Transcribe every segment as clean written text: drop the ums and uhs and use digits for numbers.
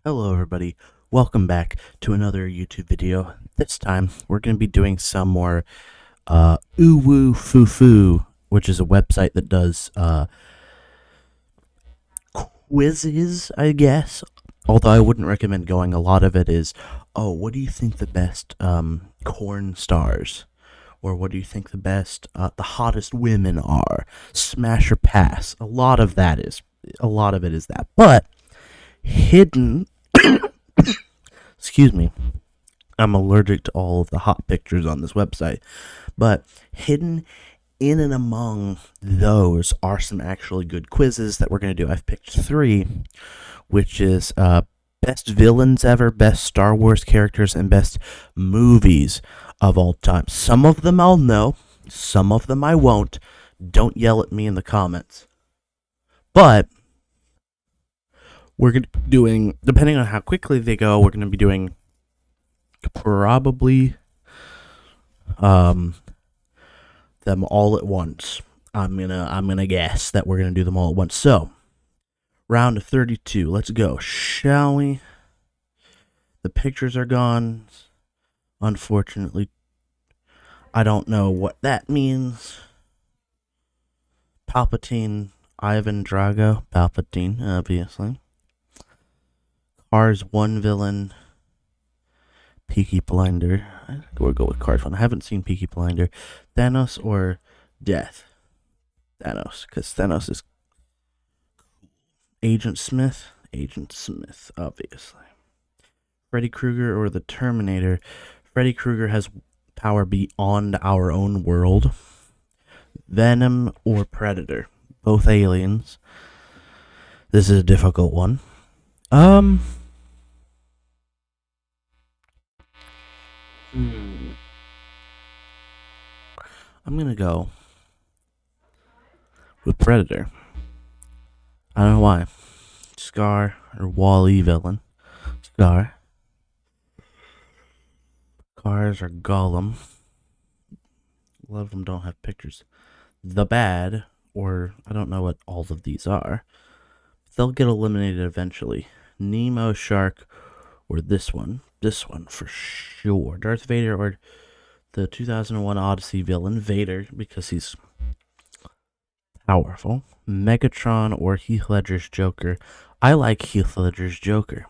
Hello everybody, welcome back to another YouTube video. This time we're going to be doing some more UwUFUFU, which is a website that does quizzes, I guess. Although I wouldn't recommend going. A lot of it is, oh, what do you think the best corn stars? Or what do you think the hottest women are? Smash or pass. A lot of it is that. But hidden excuse me, I'm allergic to all of the hot pictures on this website, but hidden in and among those are some actually good quizzes that we're going to do. I've picked 3, which is best villains ever, best Star Wars characters, and best movies of all time. Some of them I'll know, some of them I won't. Don't yell at me in the comments. But we're going to be doing, depending on how quickly they go, we're going to be doing probably them all at once. I'm gonna guess that we're gonna do them all at once. So, round of 32. Let's go, shall we? The pictures are gone. Unfortunately, I don't know what that means. Palpatine, Ivan Drago, Palpatine, obviously. Cars 1 villain. Peaky Blinder. We'll go with Cars 1. I haven't seen Peaky Blinder. Thanos or Death? Thanos, because Thanos is Agent Smith. Agent Smith, obviously. Freddy Krueger or the Terminator? Freddy Krueger has power beyond our own world. Venom or Predator? Both aliens. This is a difficult one. I'm gonna go with Predator. I don't know why. Scar or Wall-E villain. Scar. Cars or Gollum. A lot of them don't have pictures. The Bad, or I don't know what all of these are. They'll get eliminated eventually. Nemo, Shark, or this one. This one for sure. Darth Vader or the 2001 Odyssey villain, Vader, because he's powerful. Megatron or Heath Ledger's Joker. I like Heath Ledger's Joker.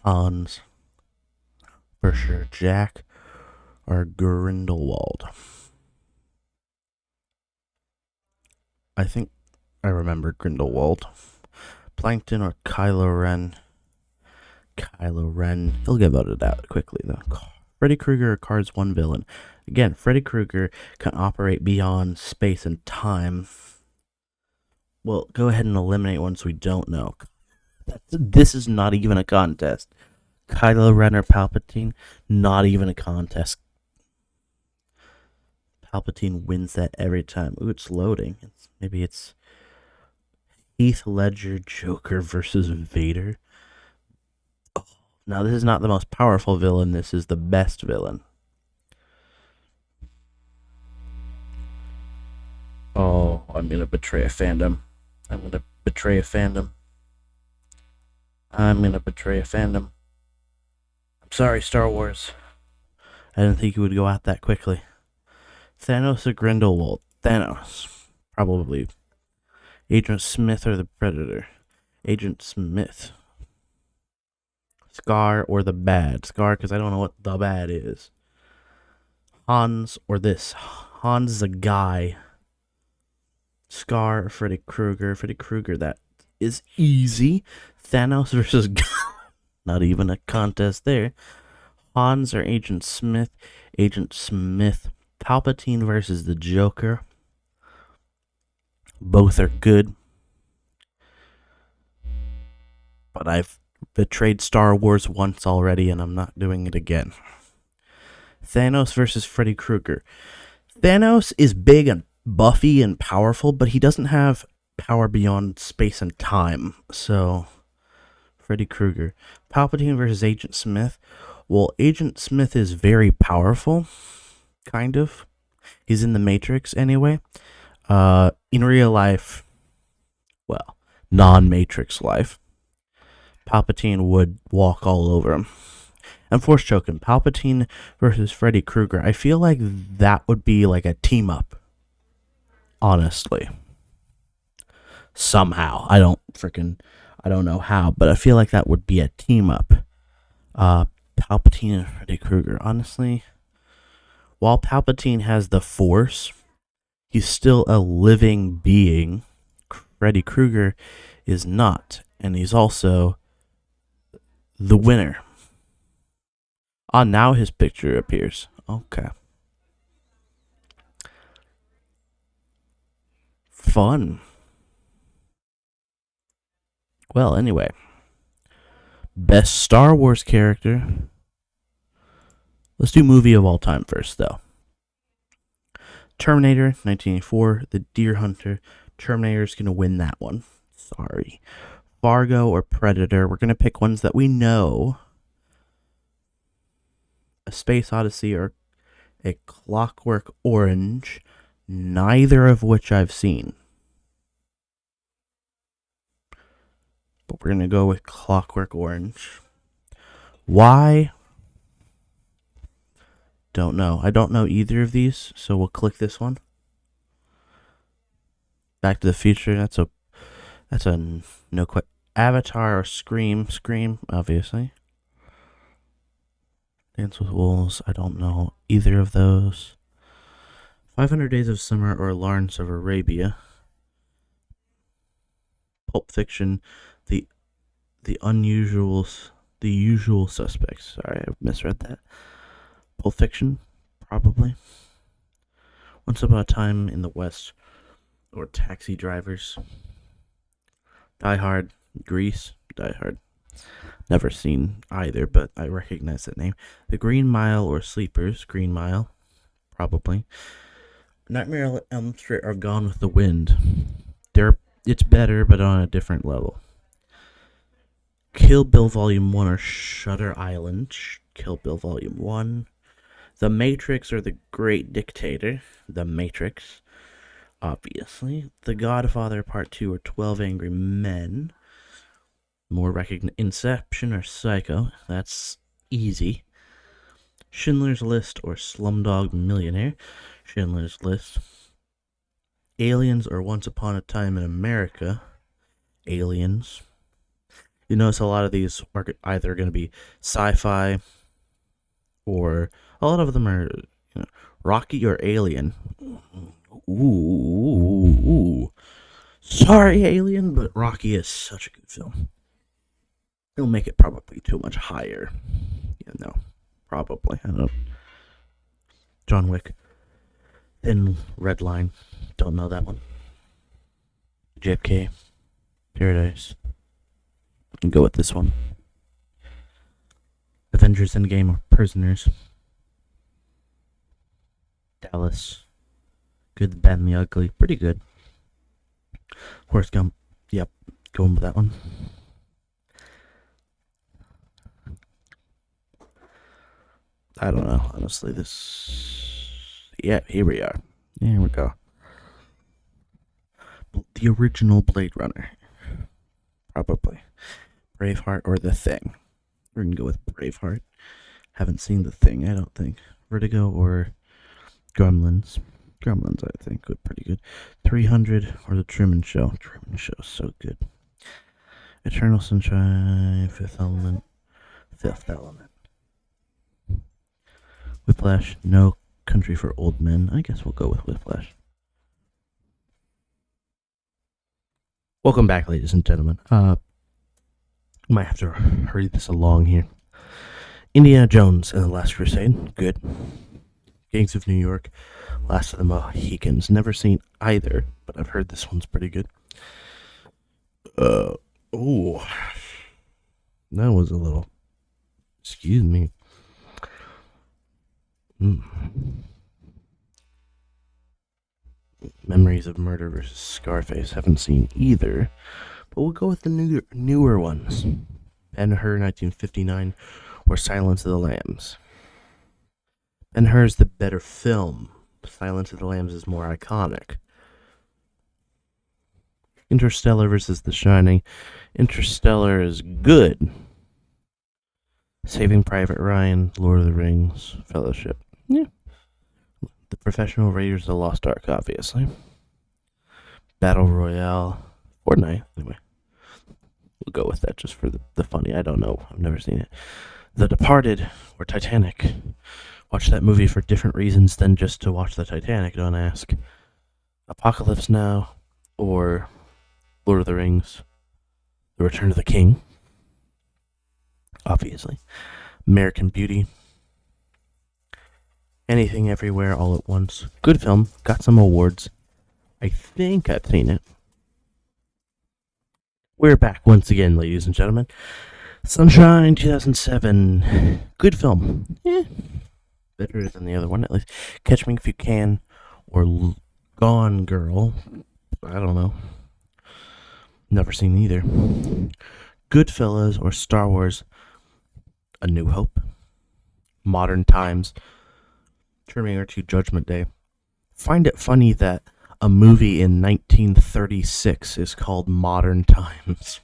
Hans, for sure. Jack or Grindelwald. I think I remember Grindelwald. Plankton or Kylo Ren. Kylo Ren. He'll get voted out quickly, though. Freddy Krueger or Cars 1 villain. Again, Freddy Krueger can operate beyond space and time. Well, go ahead and eliminate ones we don't know. This is not even a contest. Kylo Ren or Palpatine, not even a contest. Palpatine wins that every time. Ooh, it's loading. Maybe it's Heath Ledger Joker versus Vader. Oh, now, this is not the most powerful villain. This is the best villain. Oh, I'm going to betray a fandom. I'm going to betray a fandom. I'm sorry, Star Wars. I didn't think you would go out that quickly. Thanos or Grindelwald? Thanos. Probably. Agent Smith or the Predator? Agent Smith. Scar or the Bad? Scar, because I don't know what the Bad is. Hans or this? Hans is a guy. Scar or Freddy Krueger? Freddy Krueger, that is easy. Thanos versus not even a contest there. Hans or Agent Smith? Agent Smith. Palpatine versus the Joker. Both are good. But I've betrayed Star Wars once already, and I'm not doing it again. Thanos versus Freddy Krueger. Thanos is big and buffy and powerful, but he doesn't have power beyond space and time. So, Freddy Krueger. Palpatine versus Agent Smith. Well, Agent Smith is very powerful. Kind of. He's in the Matrix anyway. In real life, well, non-Matrix life, Palpatine would walk all over him and force choke him. Palpatine versus Freddy Krueger. I feel like that would be like a team up. Honestly, somehow I don't know how, but I feel like that would be a team up. Palpatine and Freddy Krueger. Honestly, while Palpatine has the Force, he's still a living being. Freddy Krueger is not, and he's also the winner. Now his picture appears. Okay. Fun. Well, anyway. Best Star Wars character. Let's do movie of all time first, though. Terminator, 1984, The Deer Hunter. Terminator's going to win that one. Sorry. Fargo or Predator. We're going to pick ones that we know. A Space Odyssey or A Clockwork Orange. Neither of which I've seen. But we're going to go with Clockwork Orange. Why? Don't know. I don't know either of these, so we'll click this one. Back to the Future. That's a no question. Avatar or Scream. Scream, obviously. Dance with Wolves. I don't know either of those. 500 Days of Summer or Lawrence of Arabia. Pulp Fiction. The Usual Suspects. Sorry, I misread that. Pulp Fiction, probably. Once Upon a Time in the West or Taxi Drivers. Die Hard, Grease, Die Hard. Never seen either, but I recognize that name. The Green Mile or Sleepers, Green Mile, probably. Nightmare on Elm Street or Gone with the Wind. It's better, but on a different level. Kill Bill Volume 1 or Shutter Island. Kill Bill Volume 1. The Matrix or The Great Dictator. The Matrix, obviously. The Godfather Part 2 or 12 Angry Men. More Inception or Psycho. That's easy. Schindler's List or Slumdog Millionaire. Schindler's List. Aliens or Once Upon a Time in America. Aliens. You notice a lot of these are either going to be sci-fi or a lot of them are Rocky or Alien. Ooh. Sorry, Alien, but Rocky is such a good film. It'll make it probably too much higher. Yeah, no. Probably. I don't know. John Wick. Thin Red Line. Don't know that one. JFK. Paradise. You can go with this one. Avengers Endgame or Prisoners. Dallas. Good, the Bad, and the Ugly. Pretty good. Forrest Gump. Yep. Going with that one. I don't know, honestly. Yeah, here we are. Here we go. The original Blade Runner. Probably. Braveheart or The Thing. We're going to go with Braveheart. Haven't seen The Thing, I don't think. Vertigo or Gremlins. Gremlins, I think, would pretty good. 300 or The Truman Show. Truman Show, so good. Eternal Sunshine, Fifth Element. Whiplash, No Country for Old Men. I guess we'll go with Whiplash. Welcome back, ladies and gentlemen. Might have to hurry this along here. Indiana Jones and the Last Crusade. Good. Gangs of New York. Last of the Mohicans. Never seen either, but I've heard this one's pretty good. That was a little... Excuse me. Memories of Murder versus Scarface. Haven't seen either. But we'll go with the newer ones. Ben-Hur, 1959, or Silence of the Lambs. Ben-Hur's the better film. Silence of the Lambs is more iconic. Interstellar versus The Shining. Interstellar is good. Saving Private Ryan, Lord of the Rings, Fellowship. Yeah. The Professional, Raiders of the Lost Ark, obviously. Battle Royale, Fortnite. Anyway, we'll go with that just for the funny. I don't know. I've never seen it. The Departed or Titanic. Watch that movie for different reasons than just to watch the Titanic, don't ask. Apocalypse Now or Lord of the Rings, The Return of the King, obviously. American Beauty. Anything Everywhere All at Once. Good film. Got some awards. I think I've seen it. We're back once again, ladies and gentlemen. Sunshine 2007. Good film. Better than the other one, at least. Catch Me If You Can or Gone Girl. I don't know. Never seen either. Goodfellas or Star Wars A New Hope. Modern Times. Terminator 2 Judgment Day. Find it funny that a movie in 1936 is called Modern Times.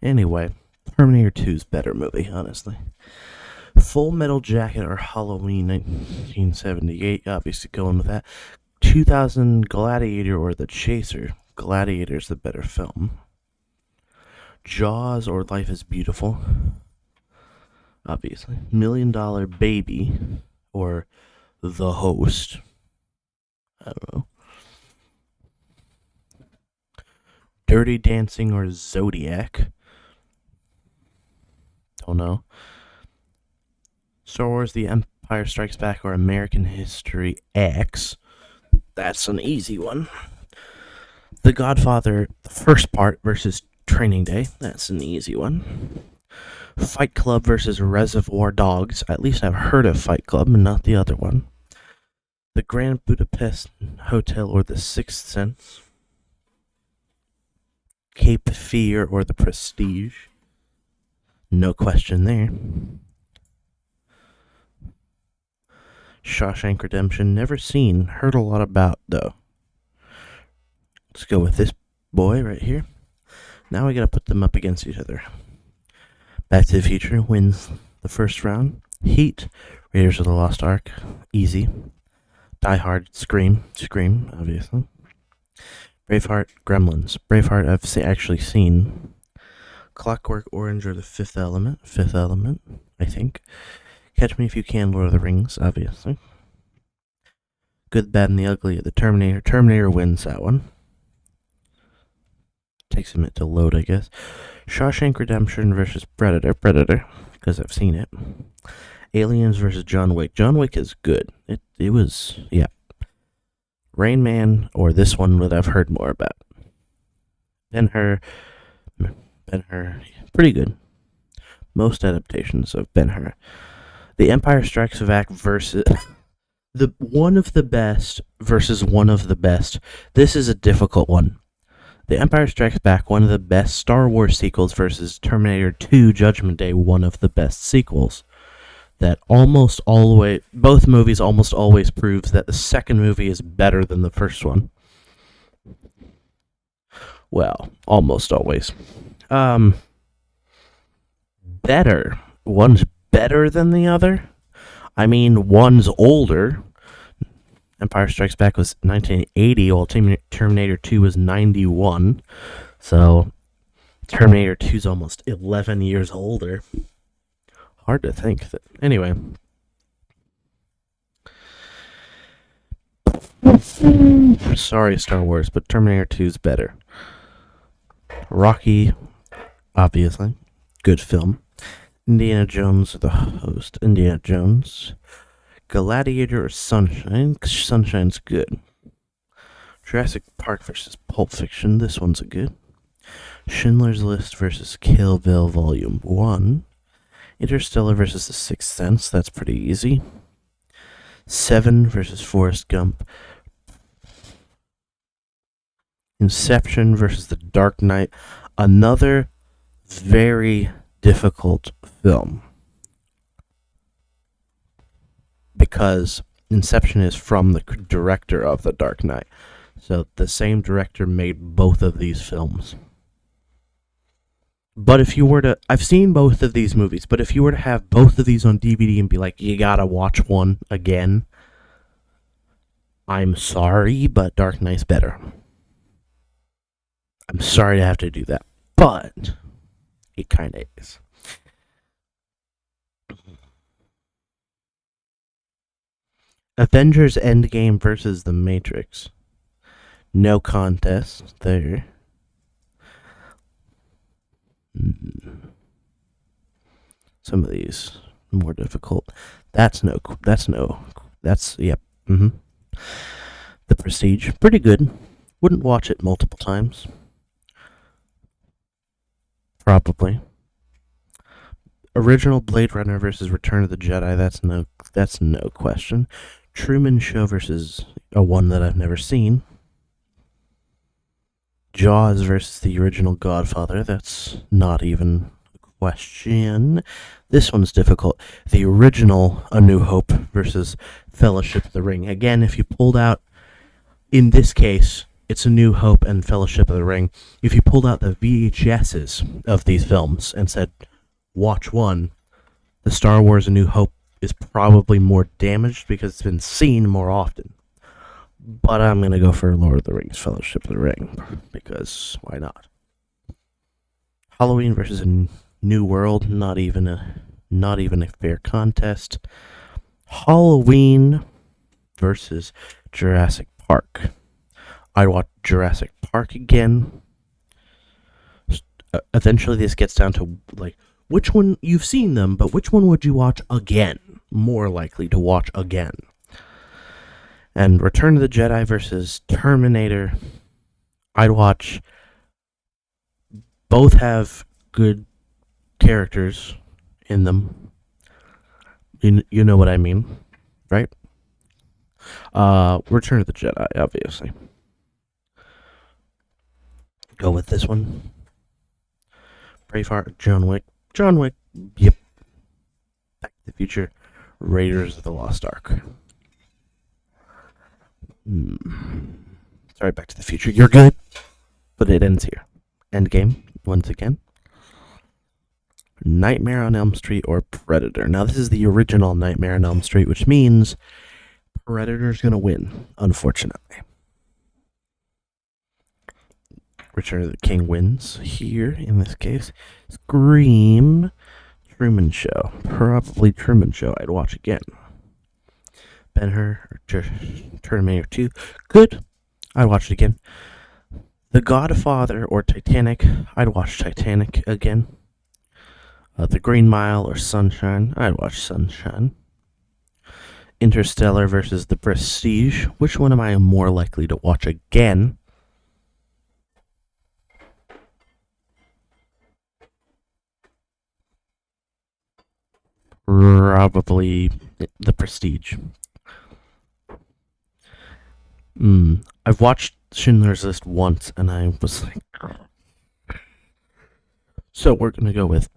Anyway, Terminator 2's better movie, honestly. Full Metal Jacket or Halloween 1978, obviously going with that. 2000 Gladiator or The Chaser. Gladiator's the better film. Jaws or Life is Beautiful. Obviously. $1 Million Baby or The Host. I don't know. Dirty Dancing or Zodiac. Don't know. Star Wars The Empire Strikes Back or American History X. That's an easy one. The Godfather, the first part versus Training Day. That's an easy one. Fight Club versus Reservoir Dogs. At least I've heard of Fight Club and not the other one. The Grand Budapest Hotel or The Sixth Sense. Cape Fear or The Prestige. No question there. Shawshank Redemption. Never seen. Heard a lot about, though. Let's go with this boy right here. Now we gotta put them up against each other. Back to the Future wins the first round. Heat. Raiders of the Lost Ark. Easy. Die Hard. Scream, obviously. Braveheart. Gremlins. Braveheart I've actually seen. Clockwork Orange or The Fifth Element. Fifth Element, I think. Catch Me If You Can, Lord of the Rings, obviously. Good, Bad, and the Ugly of the Terminator. Terminator wins that one. Takes a minute to load, I guess. Shawshank Redemption versus Predator, because I've seen it. Aliens versus John Wick. John Wick is good. It was, yeah. Rain Man or this one that I've heard more about. Ben-Hur, pretty good. Most adaptations of Ben-Hur. The Empire Strikes Back versus one of the best versus one of the best. This is a difficult one. The Empire Strikes Back, one of the best Star Wars sequels versus Terminator 2 Judgment Day, one of the best sequels. That almost always, both movies almost always proves that the second movie is better than the first one. Well, almost always. Better. One's better than the other. I mean, one's older. Empire Strikes Back was 1980, while Terminator 2 was 91. So, Terminator 2 is almost 11 years older. Hard to think that. Anyway. Sorry, Star Wars, but Terminator 2 is better. Rocky, obviously. Good film. Indiana Jones, The Host. Indiana Jones. Gladiator or Sunshine. Sunshine's good. Jurassic Park versus Pulp Fiction. This one's a good. Schindler's List versus Kill Bill Volume 1. Interstellar versus The Sixth Sense. That's pretty easy. Seven versus Forrest Gump. Inception versus The Dark Knight. Another very difficult film. Because Inception is from the director of The Dark Knight. So the same director made both of these films. But if you were to, I've seen both of these movies, but if you were to have both of these on DVD and be like, you gotta watch one again, I'm sorry, but Dark Knight's better. I'm sorry to have to do that, but it kind of is. Avengers Endgame versus The Matrix. No contest there. Some of these more difficult. That's yep. The Prestige, pretty good. Wouldn't watch it multiple times. Probably. Original Blade Runner versus Return of the Jedi. That's no question. Truman Show versus a one that I've never seen. Jaws versus the original Godfather. That's not even a question. This one's difficult. The original A New Hope versus Fellowship of the Ring. Again, if you pulled out, in this case, it's A New Hope and Fellowship of the Ring. If you pulled out the VHSs of these films and said, watch one, the Star Wars A New Hope is probably more damaged because it's been seen more often. But I'm going to go for Lord of the Rings, Fellowship of the Ring, because why not? Halloween versus A New World, not even a fair contest. Halloween versus Jurassic Park. I'd watch Jurassic Park again. Eventually this gets down to, like, which one, you've seen them, but which one would you watch again? More likely to watch again. And Return of the Jedi versus Terminator. I'd watch. Both have good characters in them. You know what I mean, right? Return of the Jedi, obviously. Go with this one. Braveheart, John Wick. John Wick, yep. Back to the Future, Raiders of the Lost Ark. Sorry, Back to the Future. You're good, but it ends here. Endgame, once again. Nightmare on Elm Street or Predator. Now, this is the original Nightmare on Elm Street, which means Predator's gonna win, unfortunately. Return of the King wins here, in this case. Scream, Truman Show. Probably Truman Show I'd watch again. Ben-Hur, Terminator 2. Good. I'd watch it again. The Godfather or Titanic. I'd watch Titanic again. The Green Mile or Sunshine. I'd watch Sunshine. Interstellar versus The Prestige. Which one am I more likely to watch again? Probably The Prestige. I've watched Schindler's List once, and I was like... So we're going to go with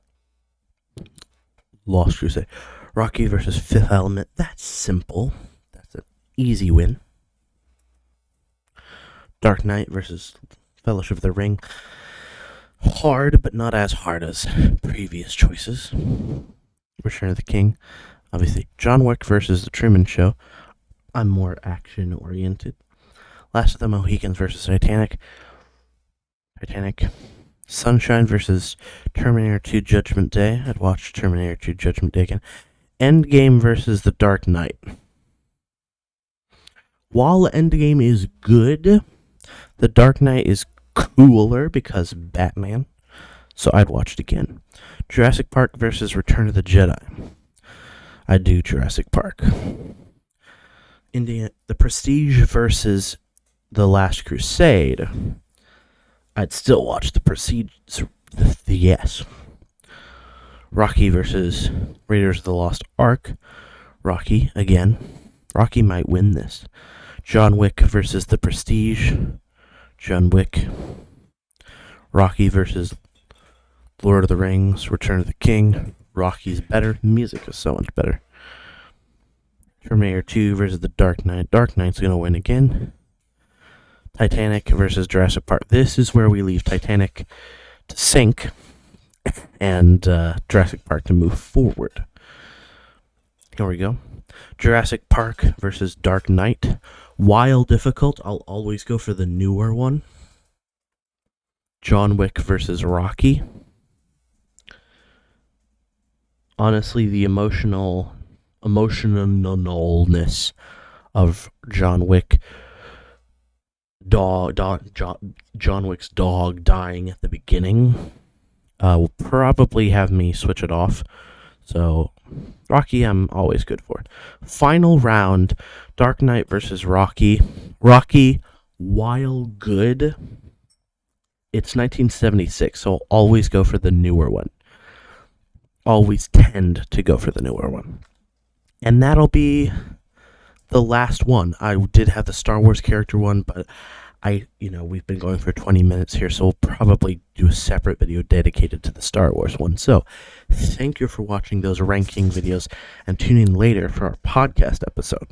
Lost Crusade. Rocky versus Fifth Element. That's simple. That's an easy win. Dark Knight versus Fellowship of the Ring. Hard, but not as hard as previous choices. Return of the King. Obviously, John Wick versus The Truman Show. I'm more action-oriented. Last of the Mohicans versus Titanic. Sunshine versus Terminator 2 Judgment Day. I'd watch Terminator 2 Judgment Day again. Endgame versus The Dark Knight. While Endgame is good, The Dark Knight is cooler because Batman. So I'd watch it again. Jurassic Park versus Return of the Jedi. I'd do Jurassic Park. The Prestige versus The Last Crusade. I'd still watch The Prestige. Yes. Rocky versus Raiders of the Lost Ark. Rocky again. Rocky might win this. John Wick versus The Prestige. John Wick. Rocky versus Lord of the Rings, Return of the King. Rocky's better. Music is so much better. Terminator 2 versus The Dark Knight. Dark Knight's gonna win again. Titanic versus Jurassic Park. This is where we leave Titanic to sink and Jurassic Park to move forward. Here we go. Jurassic Park versus Dark Knight. While difficult, I'll always go for the newer one. John Wick versus Rocky. Honestly, the emotionalness of John Wick, John Wick's dog dying at the beginning, will probably have me switch it off. So, Rocky, I'm always good for it. Final round, Dark Knight versus Rocky. Rocky, while good, it's 1976, so I'll always go for the newer one. Always tend to go for the newer one. And that'll be the last one. I did have the Star Wars character one, but we've been going for 20 minutes here, so we'll probably do a separate video dedicated to the Star Wars one. So, thank you for watching those ranking videos, and tune in later for our podcast episode.